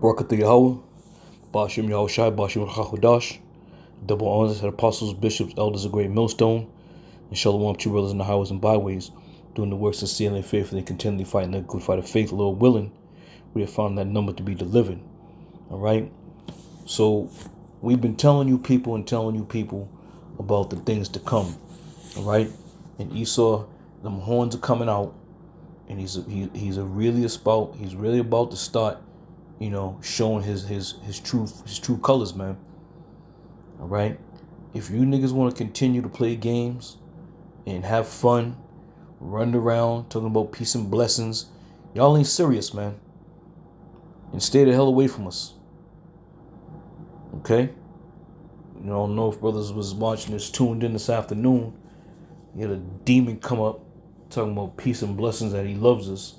Barakathu Yahweh, Bashim Yahushai, Bashim Chachudash, double honors to the apostles, bishops, elders of Great Millstone, and Shalom to brothers in the highways and byways, doing the works sincerely and faithfully, and continually fighting the good fight of faith, Lord willing. We have found that number to be delivered. All right? So, we've been telling you people about the things to come. All right? And Esau, them horns are coming out, and he's really about to start, showing his true colors, man. All right? If you niggas want to continue to play games and have fun, run around talking about peace and blessings, y'all ain't serious, man. And stay the hell away from us. Okay? I don't know if brothers was watching this, tuned in this afternoon. You had a demon come up talking about peace and blessings, that he loves us,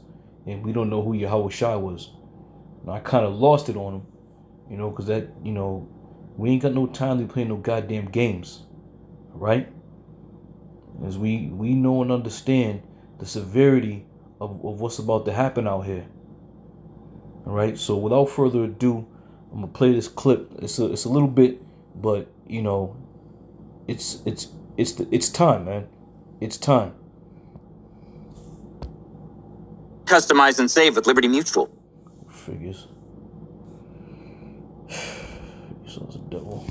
and we don't know who Yahweh Shai was. And I kind of lost it on him, because that, we ain't got no time to play no goddamn games. Right? As we know and understand the severity of what's about to happen out here. All right? So without further ado, I'm gonna play this clip. It's a little bit, but it's time, man. It's time. Customize and save with Liberty Mutual. Figures. You sons of devil.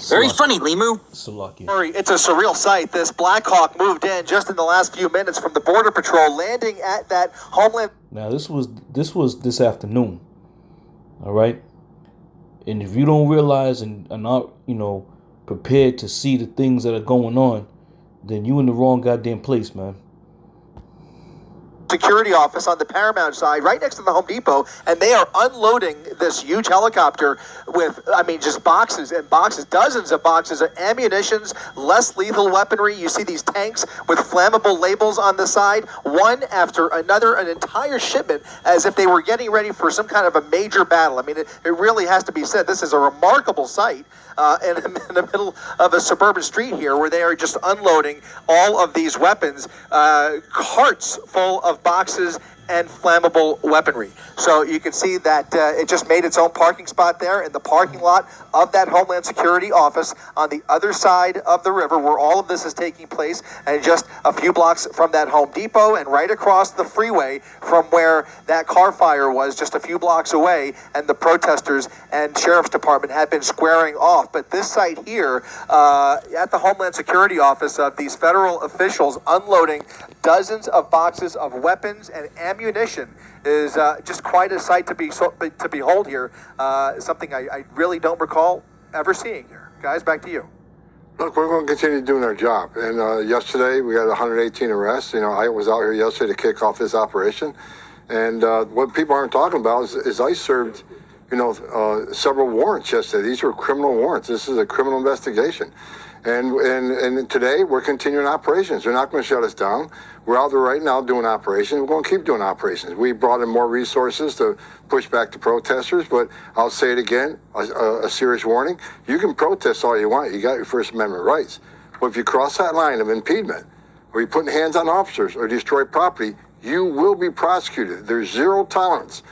Very funny, Limu. Salaki. It's a surreal sight. This Black Hawk moved in just in the last few minutes from the Border Patrol, landing at that Homeland. Now this was this afternoon. All right. And if you don't realize and are not, prepared to see the things that are going on, then you in the wrong goddamn place, man. Security office on the Paramount side, right next to the Home Depot, and they are unloading this huge helicopter with, just boxes and boxes, dozens of boxes of ammunitions, less lethal weaponry. You see these tanks with flammable labels on the side, one after another, an entire shipment, as if they were getting ready for some kind of a major battle. It really has to be said, this is a remarkable sight in the middle of a suburban street here, where they are just unloading all of these weapons, carts full of boxes and flammable weaponry. So you can see that it just made its own parking spot there in the parking lot of that Homeland Security office on the other side of the river, where all of this is taking place, and just a few blocks from that Home Depot, and right across the freeway from where that car fire was, just a few blocks away, and the protesters and Sheriff's Department had been squaring off. But this site here at the Homeland Security office of these federal officials unloading dozens of boxes of weapons and ammunition is just quite a sight to behold here. Something I really don't recall ever seeing here. Guys, back to you. Look, we're going to continue doing our job. And yesterday we got 118 arrests. I was out here yesterday to kick off this operation. And what people aren't talking about is ICE served, several warrants yesterday. These were criminal warrants. This is a criminal investigation. And today we're continuing operations. They're not going to shut us down. We're out there right now doing operations. We're going to keep doing operations. We brought in more resources to push back the protesters, but I'll say it again, a serious warning. You can protest all you want. You got your First Amendment rights. But if you cross that line of impediment, or you're putting hands on officers, or destroy property, you will be prosecuted. There's zero tolerance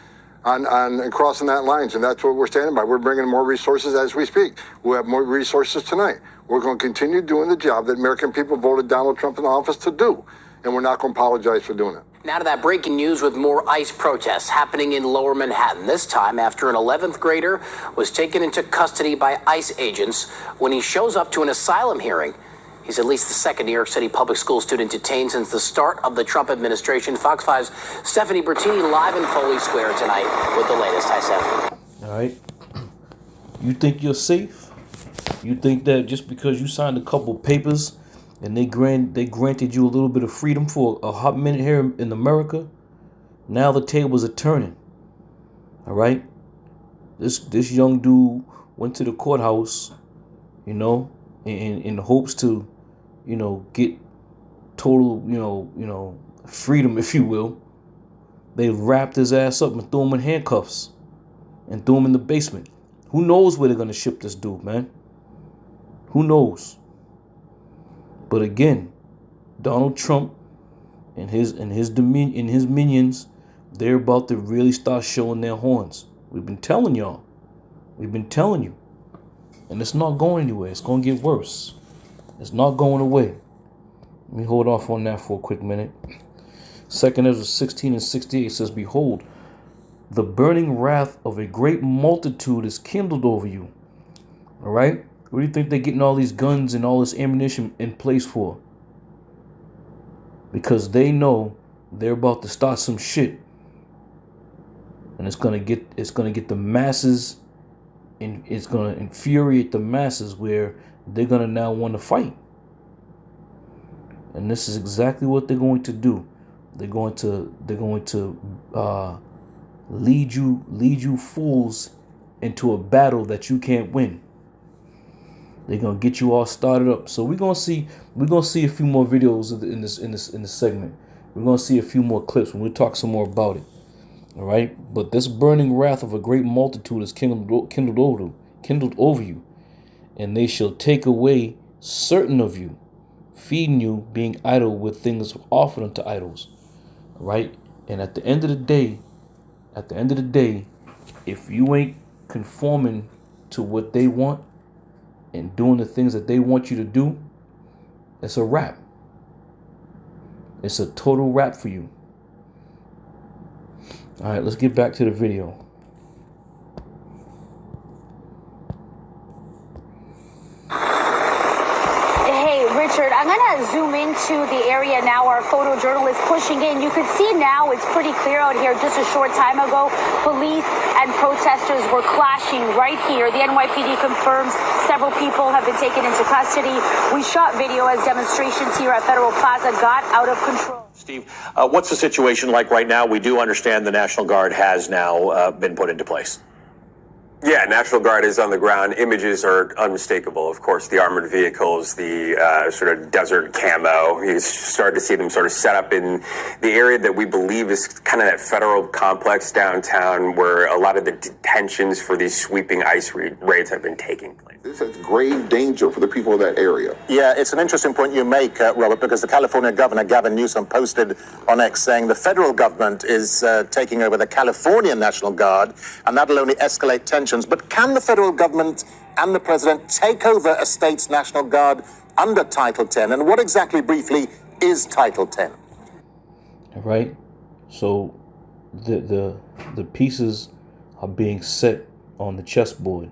on crossing that lines, and that's what we're standing by. We're bringing more resources as we speak. We'll have more resources tonight. We're going to continue doing the job that American people voted Donald Trump in office to do, and we're not going to apologize for doing it. Now to that breaking news with more ICE protests happening in Lower Manhattan, this time after an 11th grader was taken into custody by ICE agents when he shows up to an asylum hearing. He's at least the second New York City public school student detained since the start of the Trump administration. Fox 5's Stephanie Bertini live in Foley Square tonight with the latest. Hi, Stephanie. All right. You think you're safe? You think that just because you signed a couple papers and they granted you a little bit of freedom for a hot minute here in America, now the tables are turning. All right? This young dude went to the courthouse, in hopes to, get total, freedom, if you will. They wrapped his ass up and threw him in handcuffs and threw him in the basement. Who knows where they're going to ship this dude, man? Who knows? But again, Donald Trump and his minions, they're about to really start showing their horns. We've been telling y'all. We've been telling you. And it's not going anywhere. It's going to get worse. It's not going away. Let me hold off on that for a quick minute. 2 Ezra 16:68 says, "Behold, the burning wrath of a great multitude is kindled over you." All right? What do you think they're getting all these guns and all this ammunition in place for? Because they know they're about to start some shit. And it's gonna get the masses, and it's gonna infuriate the masses where they're gonna now want to fight. And this is exactly what they're going to do. They're going to lead you fools into a battle that you can't win. They're gonna get you all started up. So we're gonna see a few more videos in this segment. We're gonna see a few more clips when we talk some more about it. All right. But this burning wrath of a great multitude is kindled over you, and they shall take away certain of you, feeding you, being idle with things offered unto idols. All right. And at the end of the day, if you ain't conforming to what they want and doing the things that they want you to do, it's a wrap. It's a total wrap for you. All right, let's get back to the video. Hey, Richard, I'm going to zoom into the area now. Our photojournalist pushing in. You can see now it's pretty clear out here. Just a short time ago, police and protesters were clashing right here. The NYPD confirms several people have been taken into custody. We shot video as demonstrations here at Federal Plaza got out of control. Steve, what's the situation like right now? We do understand the National Guard has now been put into place. Yeah, National Guard is on the ground. Images are unmistakable. Of course, the armored vehicles, the sort of desert camo. You start to see them sort of set up in the area that we believe is kind of that federal complex downtown where a lot of the detentions for these sweeping ICE raids have been taking place. This is grave danger for the people of that area. Yeah, it's an interesting point you make, Robert, because the California governor, Gavin Newsom, posted on X saying the federal government is taking over the California National Guard, and that'll only escalate tensions. But can the federal government and the president take over a state's National Guard under Title 10? And what exactly, briefly, is Title 10? All right. So the pieces are being set on the chessboard.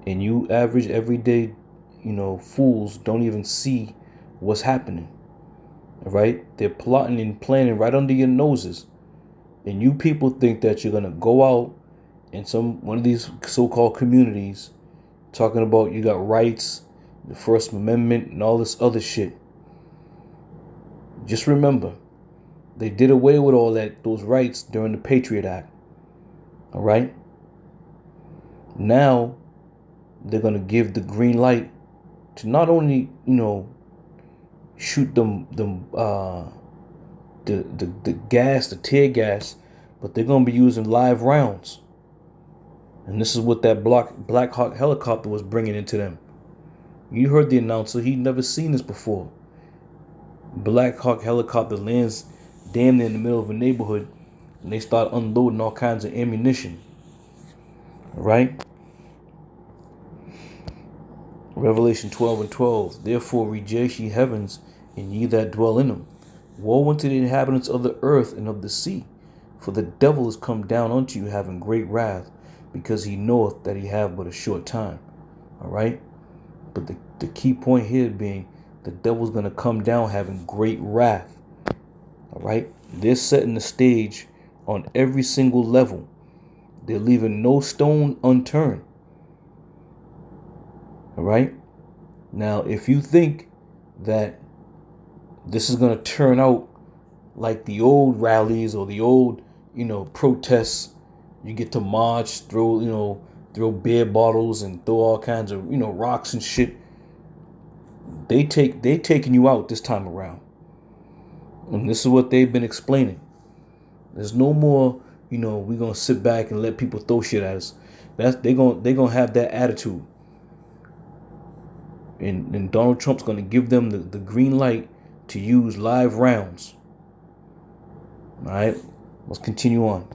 And you average everyday, fools don't even see what's happening. All right? They're plotting and planning right under your noses. And you people think that you're going to go out in one of these so-called communities talking about you got rights, the First Amendment, and all this other shit. Just remember, they did away with all those rights during the Patriot Act. All right? Now they're going to give the green light to not only, shoot the gas, the tear gas, but they're going to be using live rounds. And this is what that Black Hawk helicopter was bringing into them. You heard the announcer. He'd never seen this before. Black Hawk helicopter lands damn near in the middle of a neighborhood, and they start unloading all kinds of ammunition. All right? Revelation 12:12. Therefore rejoice ye heavens, and ye that dwell in them. Woe unto the inhabitants of the earth and of the sea, for the devil is come down unto you having great wrath, because he knoweth that he have but a short time. All right? But the key point here being the devil's going to come down having great wrath. All right? They're setting the stage on every single level. They're leaving no stone unturned. All right? Now, if you think that this is going to turn out like the old rallies or the old, protests, you get to march, throw beer bottles and throw all kinds of, rocks and shit. They taking you out this time around. And this is what they've been explaining. There's no more, we're going to sit back and let people throw shit at us. They're going to have that attitude. And Donald Trump's going to give them the green light to use live rounds. All right, let's continue on.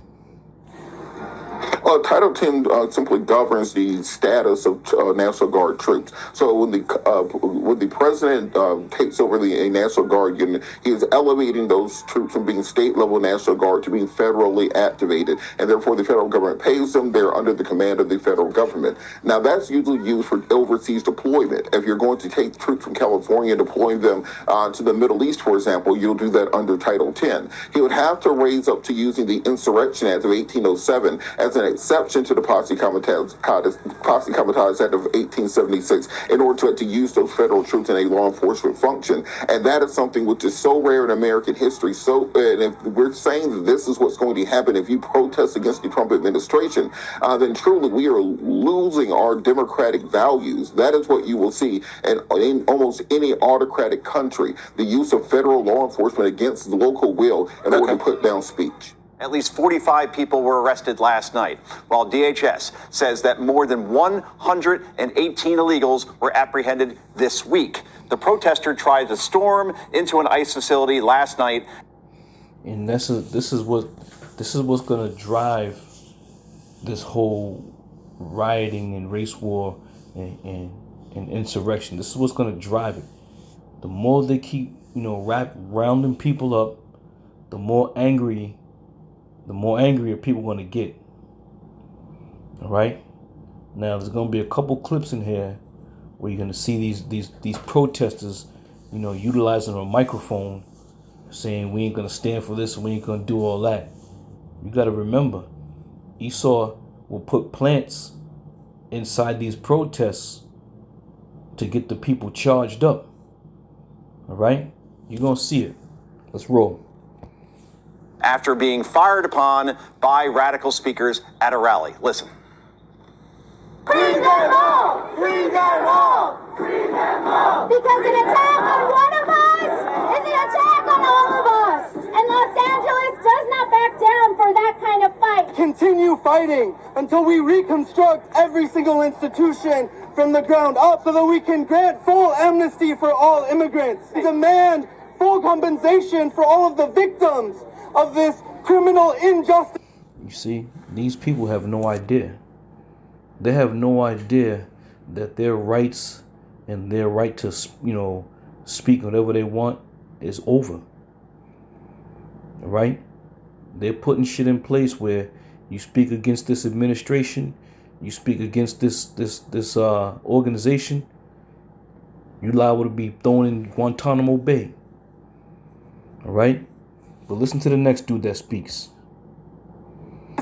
Title 10 simply governs the status of National Guard troops. So when the president takes over the National Guard unit, he is elevating those troops from being state-level National Guard to being federally activated, and therefore the federal government pays them. They're under the command of the federal government. Now that's usually used for overseas deployment. If you're going to take troops from California and deploy them to the Middle East, for example, you'll do that under Title 10. He would have to raise up to using the Insurrection Act of 1807 as an exception to the Posse Comitatus Act of 1876 in order to use those federal troops in a law enforcement function. And that is something which is so rare in American history. And if we're saying that this is what's going to happen if you protest against the Trump administration, then truly we are losing our democratic values. That is what you will see in almost any autocratic country, the use of federal law enforcement against the local will in order to put down speech. At least 45 people were arrested last night, while DHS says that more than 118 illegals were apprehended this week. The protester tried to storm into an ICE facility last night. And this is what's gonna drive this whole rioting and race war and insurrection. This is what's gonna drive it. The more they keep, rounding people up, the more angrier people are gonna get. All right. Now there's gonna be a couple clips in here where you're gonna see these protesters, utilizing a microphone, saying we ain't gonna stand for this, we ain't gonna do all that. You gotta remember, Esau will put plants inside these protests to get the people charged up. All right, you're gonna see it. Let's roll. After being fired upon by radical speakers at a rally. Listen. Free them all! Free them all! Free them all! Because an attack on one of us is an attack on all of us! And Los Angeles does not back down for that kind of fight! Continue fighting until we reconstruct every single institution from the ground up so that we can grant full amnesty for all immigrants. Demand full compensation for all of the victims of this criminal injustice. You see, these people have no idea. They have no idea that their rights and their right to, speak whatever they want is over. All right? They're putting shit in place where you speak against this administration, you speak against this organization, you're liable to be thrown in Guantanamo Bay. All right? But listen to the next dude that speaks.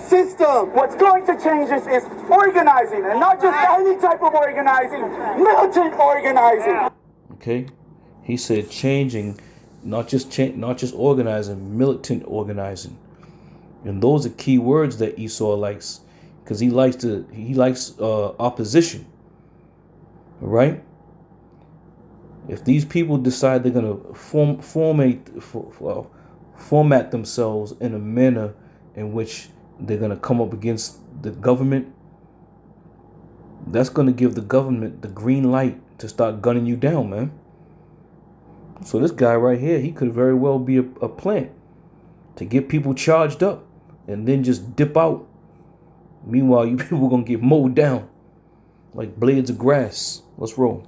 System. What's going to change this is organizing, and not just any type of organizing, militant organizing. Okay? He said changing, not just organizing, militant organizing. And those are key words that Esau likes, because he likes opposition. All right? If these people decide they're gonna format themselves in a manner in which they're going to come up against the government, that's going to give the government the green light to start gunning you down, man. So this guy right here, he could very well be a plant to get people charged up and then just dip out. Meanwhile, you people are going to get mowed down like blades of grass. Let's roll.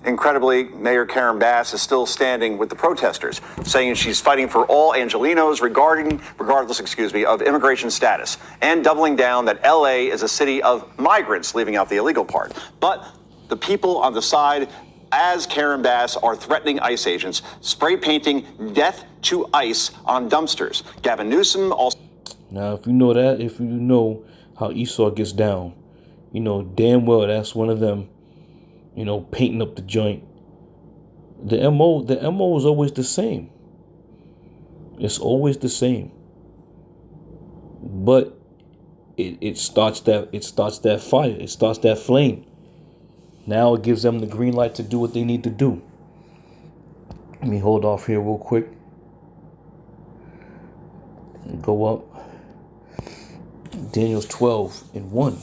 Incredibly, Mayor Karen Bass is still standing with the protesters, saying she's fighting for all Angelenos regardless of immigration status, and doubling down that LA is a city of migrants, leaving out the illegal part. But the people on the side, as Karen Bass, are threatening ICE agents, spray painting "Death to ICE" on dumpsters. Gavin Newsom also. Now, if you know how Esau gets down, you know damn well that's one of them. Painting up the joint. The MO is always the same. It's always the same. But it starts that fire. It starts that flame. Now it gives them the green light to do what they need to do. Let me hold off here real quick. Go up. Daniel 12:1.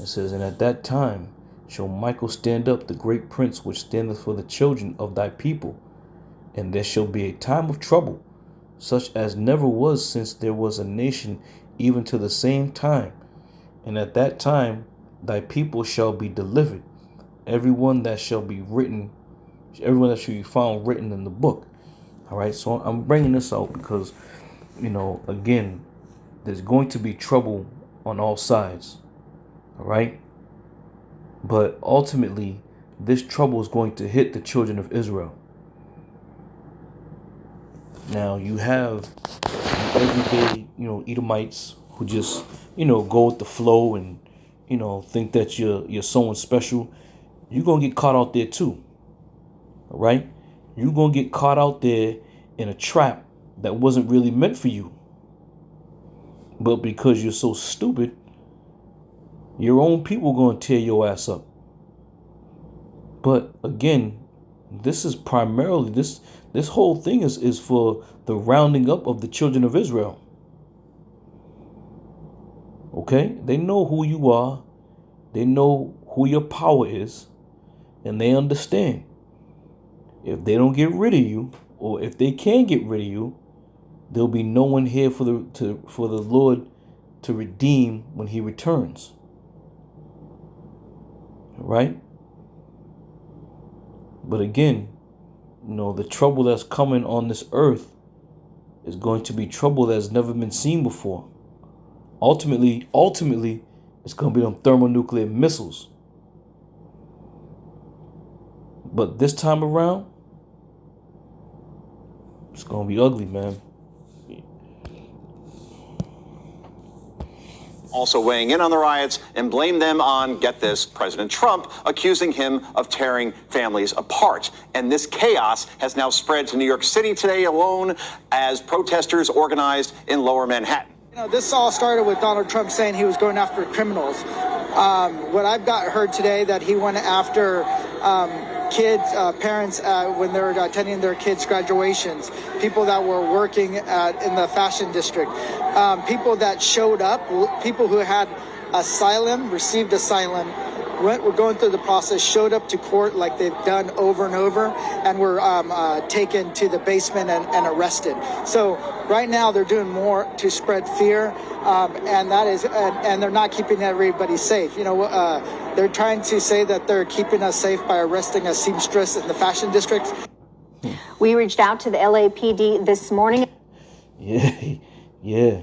It says, and at that time shall Michael stand up, the great prince which standeth for the children of thy people. And there shall be a time of trouble, such as never was since there was a nation, even to the same time. And at that time thy people shall be delivered, everyone that shall be found written in the book. All right, so I'm bringing this out because, again, there's going to be trouble on all sides. All right, but ultimately this trouble is going to hit the children of Israel. Now you have everyday, Edomites who just, go with the flow and, think that you're someone special. You're going to get caught out there too. All right? You're going to get caught out there in a trap that wasn't really meant for you. But because you're so stupid, your own people are going to tear your ass up. But again, this is primarily, this whole thing is for the rounding up of the children of Israel. Okay? They know who you are. They know who your power is. And they understand. If they don't get rid of you, or if they can get rid of you, there'll be no one here for the Lord to redeem when he returns. Right? But again, the trouble that's coming on this earth is going to be trouble that's never been seen before. Ultimately, it's going to be them thermonuclear missiles. But this time around, it's going to be ugly, man. Also weighing in on the riots and blame them on, get this, President Trump, accusing him of tearing families apart. And this chaos has now spread to New York City today alone as protesters organized in Lower Manhattan. This all started with Donald Trump saying he was going after criminals. What I've heard today that he went after kids, parents when they were attending their kids' graduations, people that were working in the fashion district, people that showed up, people who had asylum, received asylum, were going through the process, showed up to court like they've done over and over, and were taken to the basement and arrested. So right now they're doing more to spread fear, and that is, and they're not keeping everybody safe. They're trying to say that they're keeping us safe by arresting a seamstress in the fashion district. We reached out to the LAPD this morning. Yeah.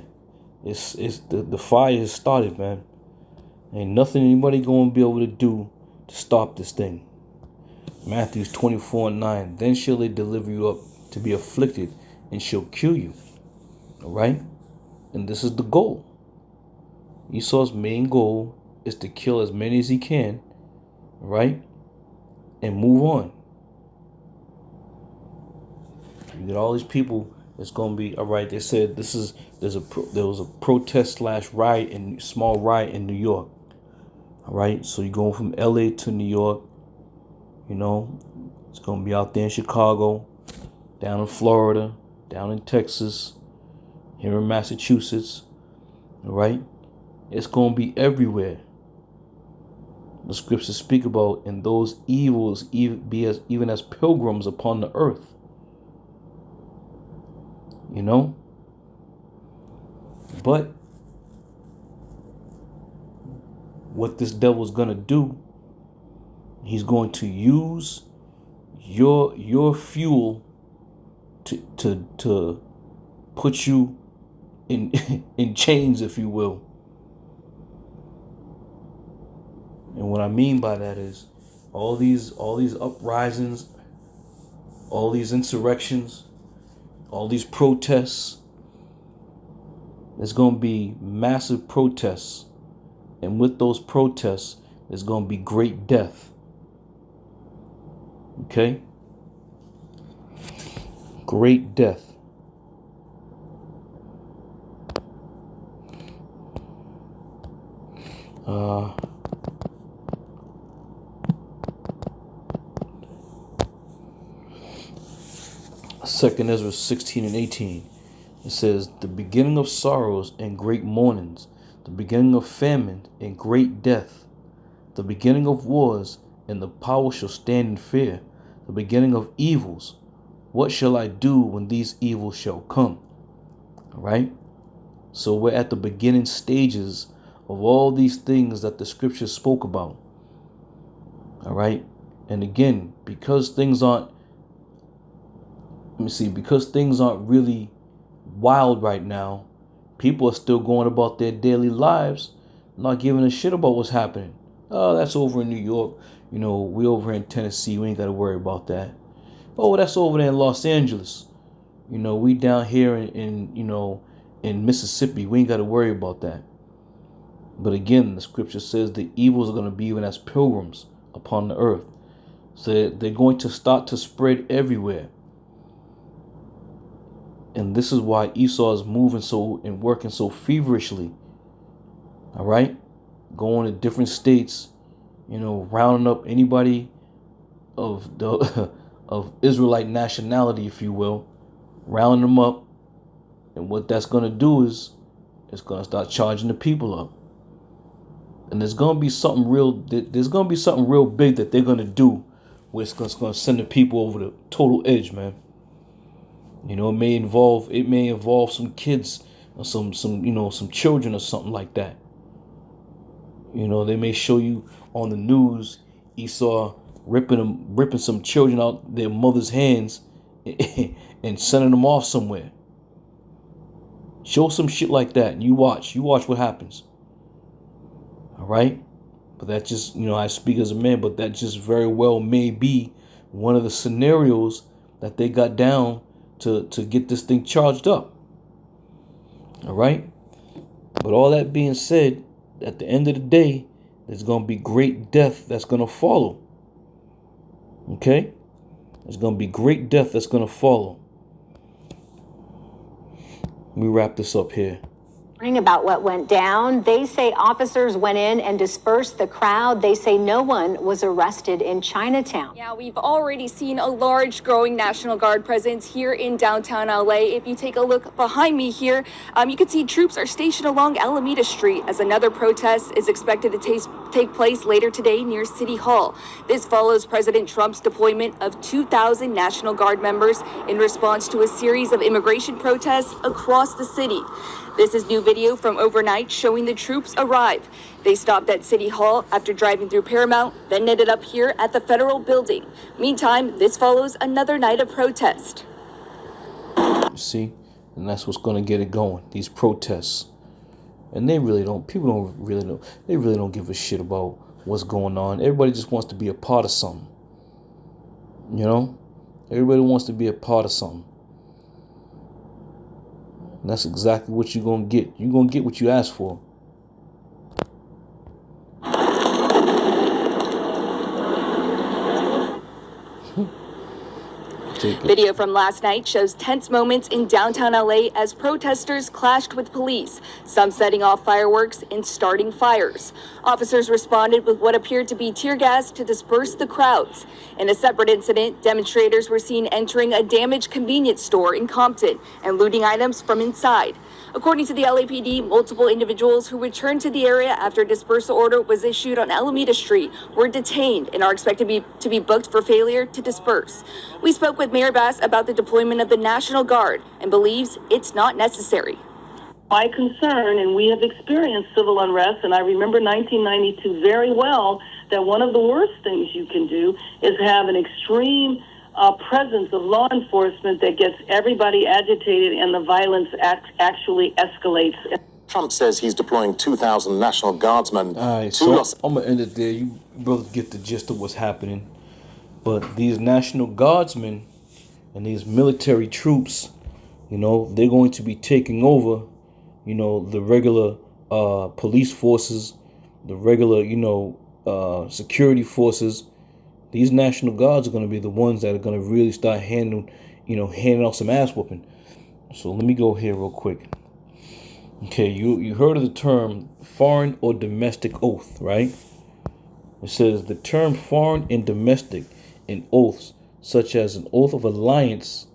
It's the fire has started, man. Ain't nothing anybody going to be able to do to stop this thing. Matthew 24:9. Then shall they deliver you up to be afflicted and shall kill you. All right? And this is the goal. Esau's main goal is to kill as many as he can, right? And move on. You get all these people. It's going to be all right. They said there was a protest / riot small riot in New York. All right, so you're going from LA to New York. It's going to be out there in Chicago, down in Florida, down in Texas, here in Massachusetts. All right, it's going to be everywhere. The scriptures speak about, and those evils even as pilgrims upon the earth. But what this devil's gonna do, he's going to use your fuel to put you in chains, if you will. And what I mean by that is all these uprisings, all these insurrections, all these protests. There's going to be massive protests. And with those protests, there's going to be great death. Okay? Great death. Second Ezra 16:18. It says, the beginning of sorrows and great mournings, the beginning of famine and great death, the beginning of wars, and the power shall stand in fear, the beginning of evils, what shall I do when these evils shall come? All right. So we're at the beginning stages of all these things that the scriptures spoke about. All right. And again, because things aren't really wild right now, people are still going about their daily lives, not giving a shit about what's happening. Oh, that's over in New York. You know, we over in Tennessee. We ain't got to worry about that. Oh, that's over there in Los Angeles. You know, we down here in Mississippi. We ain't got to worry about that. But again, the scripture says the evils are going to be even as pilgrims upon the earth. So they're going to start to spread everywhere. And this is why Esau is moving so and working so feverishly. All right? Going to different states, you know, rounding up anybody of the of Israelite nationality, if you will, rounding them up. And what that's going to do is it's going to start charging the people up. And there's going to be something real big that they're going to do where it's going to send the people over the total edge, man. You know, it may involve some kids or some children or something like that. You know, they may show you on the news Esau ripping some children out their mother's hands and sending them off somewhere. Show some shit like that and you watch what happens. All right? But that just, you know, I speak as a man, but that just very well may be one of the scenarios that they got down to get this thing charged up. All right? But all that being said, at the end of the day, there's going to be great death that's going to follow. Okay? There's going to be great death that's going to follow. Let me wrap this up here. About what went down. They say officers went in and dispersed the crowd. They say no one was arrested in Chinatown. Yeah, we've already seen a large growing National Guard presence here in downtown LA. If you take a look behind me here, you can see troops are stationed along Alameda Street as another protest is expected to take place later today near City Hall. This follows President Trump's deployment of 2,000 National Guard members in response to a series of immigration protests across the city. This is new video from overnight showing the troops arrive. They stopped at City Hall after driving through Paramount, then ended up here at the Federal Building. Meantime, this follows another night of protest. You see, and that's what's going to get it going, these protests. And they really don't give a shit about what's going on. Everybody just wants to be a part of something. You know? Everybody wants to be a part of something. And that's exactly what you're going to get. You're going to get what you asked for. Video from last night shows tense moments in downtown LA as protesters clashed with police, some setting off fireworks and starting fires. Officers responded with what appeared to be tear gas to disperse the crowds. In a separate incident, demonstrators were seen entering a damaged convenience store in Compton and looting items from inside. According to the LAPD, multiple individuals who returned to the area after a dispersal order was issued on Alameda Street were detained and are expected to be booked for failure to disperse. We spoke with Mayor Bass about the deployment of the National Guard and believes it's not necessary. My concern, and we have experienced civil unrest, and I remember 1992 very well, that one of the worst things you can do is have an extreme presence of law enforcement that gets everybody agitated and the violence actually escalates. Trump says he's deploying 2,000 National Guardsmen. All right, so I'm going to end it there. You brothers get the gist of what's happening. But these National Guardsmen and these military troops, you know, they're going to be taking over, you know, the regular police forces, the regular, you know, security forces. These National Guards are going to be the ones that are going to really start handing out some ass whooping. So let me go here real quick. Okay, you heard of the term foreign or domestic oath, right? It says the term foreign and domestic in oaths, such as an oath of alliance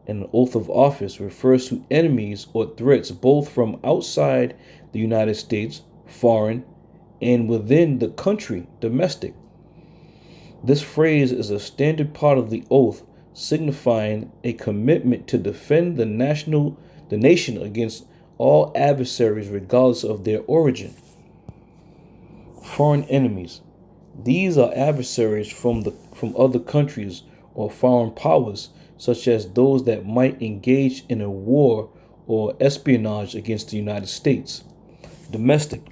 and an oath of office, refers to enemies or threats both from outside the United States, foreign, and within the country, domestic. This phrase is a standard part of the oath signifying a commitment to defend the nation against all adversaries regardless of their origin. Foreign enemies. These are adversaries from other countries or foreign powers, such as those that might engage in a war or espionage against the United States. Domestic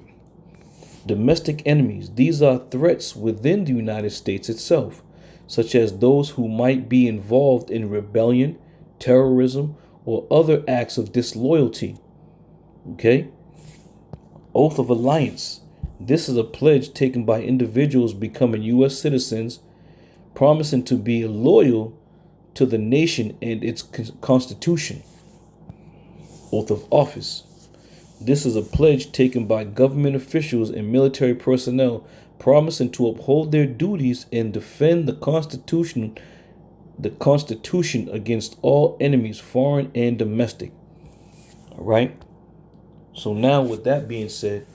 enemies. These are threats within the United States itself, such as those who might be involved in rebellion, terrorism, or other acts of disloyalty. Okay? Oath of alliance. This is a pledge taken by individuals becoming U.S. citizens, promising to be loyal to the nation and its constitution. Oath of office. This is a pledge taken by government officials and military personnel, promising to uphold their duties and defend the Constitution against all enemies, foreign and domestic. All right. So now, with that being said,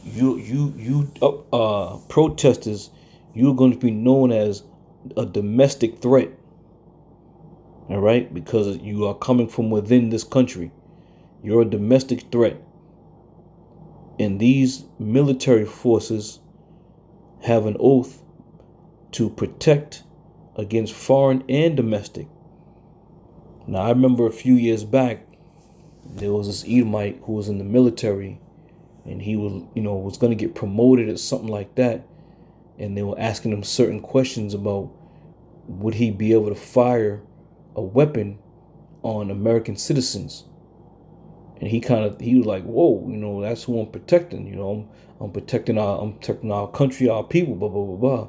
you protesters, you're going to be known as a domestic threat. All right, because you are coming from within this country. You're a domestic threat. And these military forces have an oath to protect against foreign and domestic. Now, I remember a few years back, there was this Edomite who was in the military, and he was going to get promoted or something like that. And they were asking him certain questions about would he be able to fire a weapon on American citizens. And he was like, whoa, that's who I'm protecting. I'm protecting our country, our people, blah, blah, blah, blah.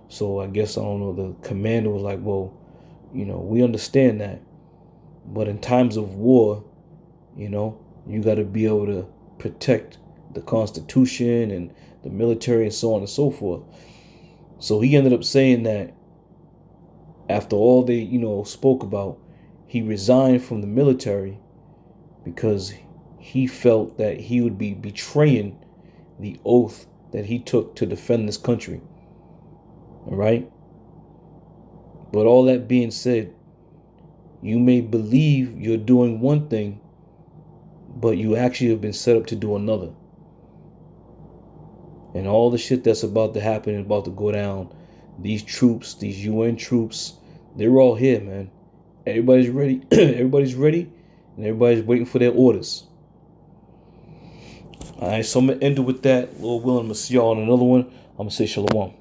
So I guess, I don't know, the commander was like, well, we understand that. But in times of war, you got to be able to protect the Constitution and the military and so on and so forth. So he ended up saying that after all they, spoke about, he resigned from the military because he felt that he would be betraying the oath that he took to defend this country. All right? But all that being said, you may believe you're doing one thing, but you actually have been set up to do another. And all the shit that's about to happen and about to go down, these troops, these UN troops, they're all here, man. Everybody's ready. Everybody's ready, and everybody's waiting for their orders. All right, so I'm going to end it with that. Lord willing, I'm going to see y'all on another one. I'm going to say shalom.